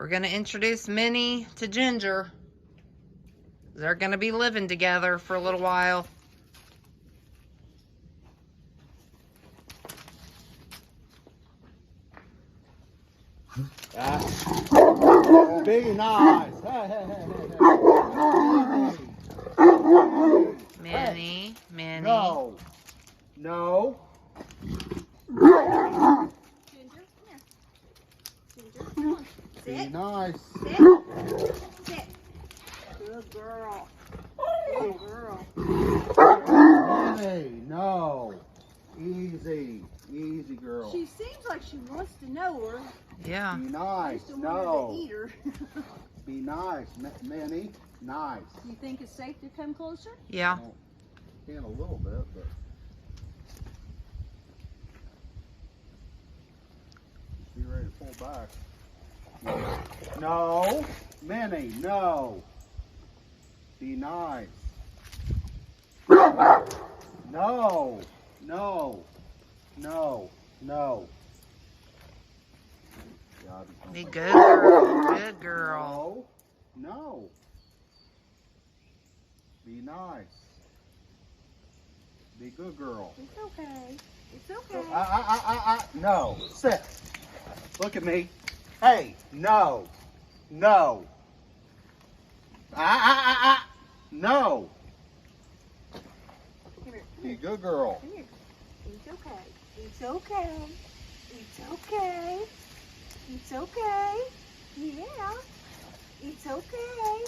We're going to introduce Minnie to Ginger. They're going to be living together for a little while. Be nice. Minnie, Minnie. No. No. Ginger, come here. Ginger, come on. Be Sit. nice. Sit. Sit. Good girl. Good girl. Minnie, no. Easy. Easy, girl. She seems like she wants to know her. Yeah. Be nice. Just don't want her to No. eat her. Be nice. Minnie, nice. You think it's safe to come closer? Yeah. Can a little bit, but. Be ready to pull back. No. Minnie, no. Be nice. No. No. No. No. God, Be good girl. Good girl. No. No. Be nice. Be good girl. It's okay. It's okay. No. Sit. Look at me. Hey, no. No. No. Come here. Be a good girl. Come here. It's okay. It's okay. It's okay. It's okay. Yeah. It's okay.